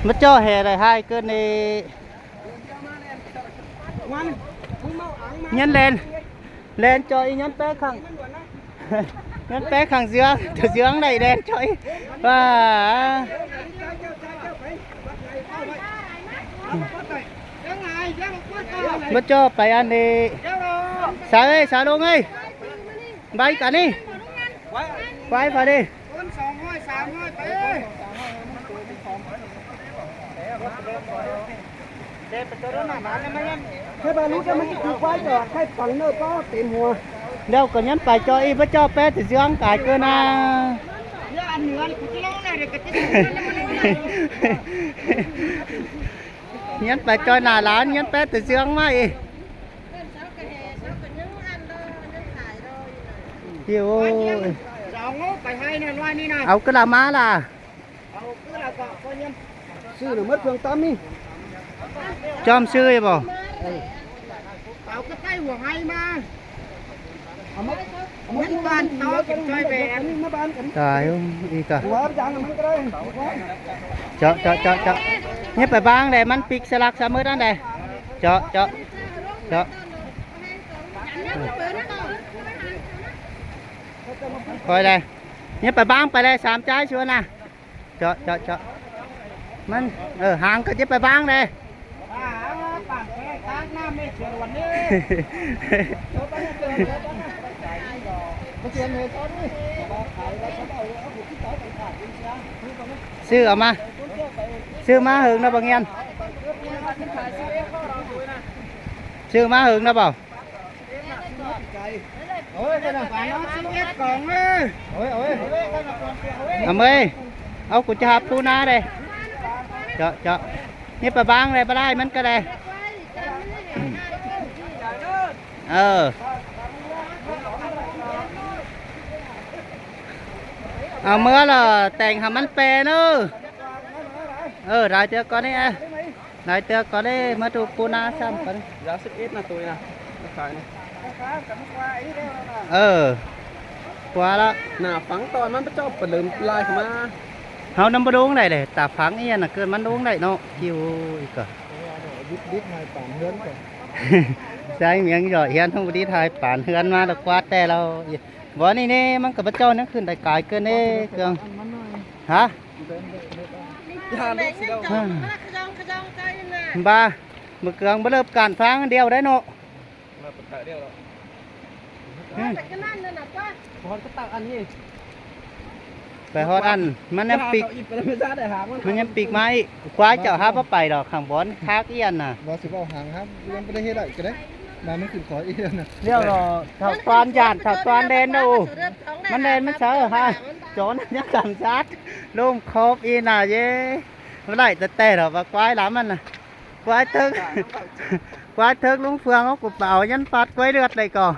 mất cho hè này hai cơn này nhấn lên lên cho ý nhấn bé khẳng nhấn bé khẳng dương từ dương này lên cho ý và mất cho phải ăn đi xả ơi xả luôn ơi bay cả đi quay vào đi thế bà lúc đó mình cứ quay rồi khai phẳng nơi có tiền hùa đâu có nhắn phải cho y với cho bé thì dương cải cơ na nhắn phải cho là lá nhắn bé thì dương mà y chiều ơi áo cái là má là sư được mất phương tâm đi chom sư bò áo cái tay của hay mà mất ban nó chơi về mất ban trời ơi đi cả quá chẳng mất cái đấy cho nhếp phải bang đâyมันปิกสลักซะมื้อนั้นเด้เจาะคอยเลยnhếp phải bangไปเลย3tráiชัวร์นะเจาะมันห่างก็nhếp phải bang đây sư ở mà sư má hưởng nó bao nhiêu sư má hưởng nó bảo ơi ông của cha phu na đây chợ nhếp phải bang đây bà đây mình cái đây mưa là tèn hầm ăn pè nữa rồi chưa có đấy rồi chưa có đấy mà tụ puna xong có giá sức ít là tôi nè phải qua đó nào phẳng to nó cho phần lớn lại mà hao năm bữa uống này để tả phẳng yên là cơn mắn uống này nó chiều cả đít hai bản hơn cảใช่เมียงหยอดเฮียนทั้งบดีไทยป่านเฮือนมาตะกวาดแต่เราวันนี้นี่มันกับพระเจ้านั่นขึ้นได้กายเกินนี่เกลืองฮะบ้าเมื่อเกลืองบ่เริ่มการฟังเดียวได้เนาะไปฮอดอันมันยังปีกมันยังปีกไม้ควายเจ้าฮะบ่ไปดอกข้างบนคากเอียนน่ะ ว่าสิบเอาหางครับยังไม่ได้เฮ็ดอะไรก็ได้มาไม่ขึ้นขออีกนะ เรียกเราถ้าตอนหยาดถ้าตอนเดนดูมันเดนมันเสือฮะโจนยักษ์กันซัดลุ่มครบอีน่ะเย้เมื่อไหร่จะเตะหรอว่าควายล้ำมันน่ะควายทึกควายทึกลุงเฟืองเขากุบเป่ายันปัดควายเลือดเลยก่อน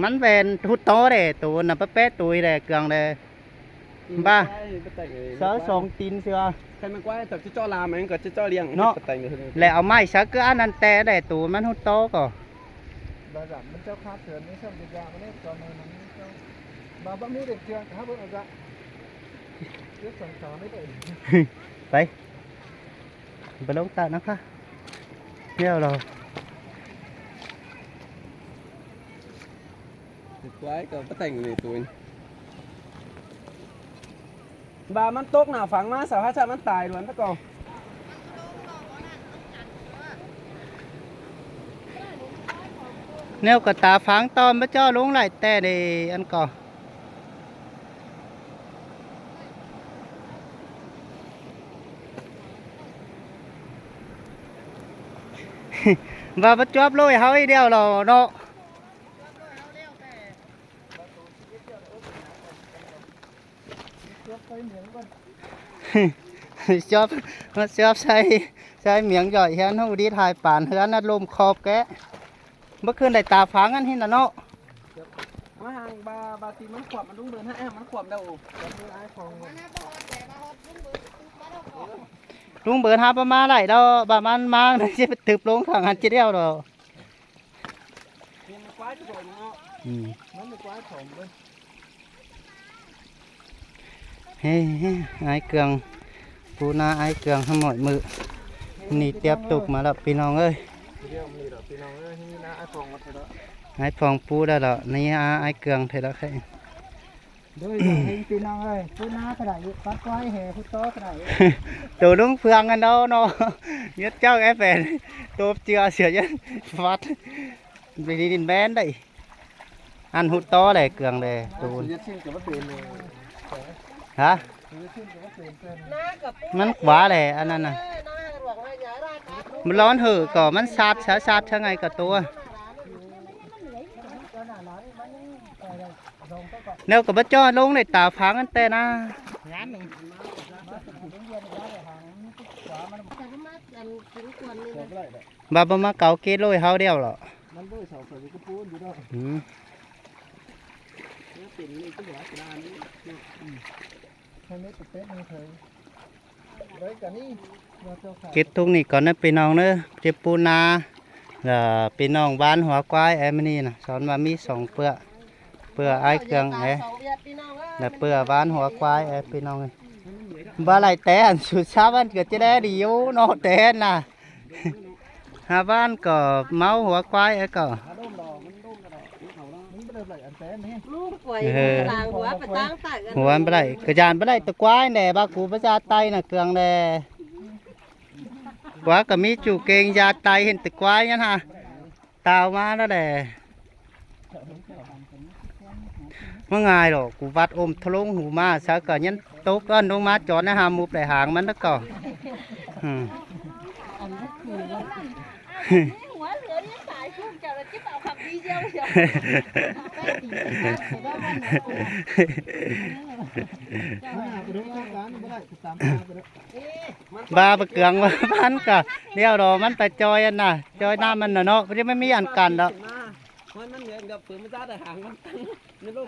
มันเป็นทุดโตเด้ตัวน่ะเป๊ะตุยเด้เกลืองเด้บ้าเสือส่งตีนเสือใครมันกว่าแต่จะจ่อลามันก็จะจ่อเลี้ยง เนาะแล้วเอาไม้สักก็อันนั้นแต่ได้ตัวมันทุดโตก่อนบาจับมันเจ้าคาดเถื่อนนี่ช่างดีกว่ามันนี่จอมือมันเจ้าบาบ้ามีเด็กเชื่อครับเพื่อนอาจารย์เรื่องสังสารไม่ได้ไปลงตานะคะเที่ยวเราติดไว้ก็แต่งเลยตัวบามันตกหนาฝังมาสาวพระชามันตายล้วนตะกอง nếu cả ta phán to mới cho luôn lại tè để ăn cỏ và bắt chóp lôi hơi đeo là nó chóp say miệng giỏi hen không đi thay bản hơn nó lùm khọp cáiเมื่อคืนได้ตาฟังกันที่นั่นเนาะมาห่างบาตีมันขวบมันรุ่งเรืองให้มันขวบเดาลุงเบิร์นหาประมาณไรเราประมาณมาจะไปตึบลงทางหันจีเดียวเรามันควายตัวเนาะมันควายผมเลย เฮ้ไอ้เกลืองปูนาไอ้เกลืองทั้งหมดมือนี่เตียบตุกมาแล้วพี่น้องเอ้ย เดี๋ยวมีดอกพี่น้องเอ้ยนี่นะไอ้ฟองมาเถอะ ไอ้ฟองปูได้แล้วนี่ไอ้เกลืองเถอะแล้วแค่ ด้วยเองพี่น้องเอ้ยปูนาเท่าไหร่ปัดไว้แห่พุทโตเท่าไหร่ ตัวลุงเฟืองกันđâu nó nhất cháu cái về tôi chưa sửa chứ phát vì đi đến bên đây ăn hút to này cường này tụi จะชิมกับว่าเป็นเลย hả จะชิมกับว่าเป็น มันquá này anh anh nàyมันร้อนหือก่อมันซาดซาดทั้งไงกับตัวnếu có bắt cho lông này tạo phá ăn tên à bà bà mà cào kia lôi hao đeo rồi มันด้วยเสาไฟก็พูนอยู่ด้วย ừ. เป็นนี่ก็เหลือสดานี้ให้เม็ดเป๊ะๆนี่เคยได้กันนี่เราเจ้าขา kết thúc này còn nó bên nòng nữa tiếp pu na là bên nòng bán hóa quái em này nè xón mà mi sòng bữa ai cường ấy là bữa bán hóa quái em bên nòng này ba lại té hẳn sụt sát ăn cái chế đé đi yếu nó té nè hà ban có máu hóa quái ấy có ด้มดอกมันด้มกระดอกมันไม่ได้ไหลอันแต้นี่ ลูกป่วยต่างหัวไปต่างตักกัน หัวไปlại cái dànไปlại tờ quái nè ba cụ phải ra tay nè cường nè quá cả mi chủ kênh ra tay hiện tờ quái nhá ha tao má đó nèมื่อไงหรอกูวัดอมทะลุงหูมาซะก่อนยันโต๊ะก้อนลงมาจอดนะฮามุบได้หางมันแล้วก่อนอืม หัวเหลือนี่สายชุ่มจะจิ้มเอาขับดีเดียวเชียว บ้าไปเกลืองว่ามันก็เดี๋ยวรอมันไปจอยอันน่ะจอยหน้ามันน่ะเนาะมันจะไม่มีอันกันแล้ว มันเหมือนกับฝืนมันจะได้หางมันตั้งในโลก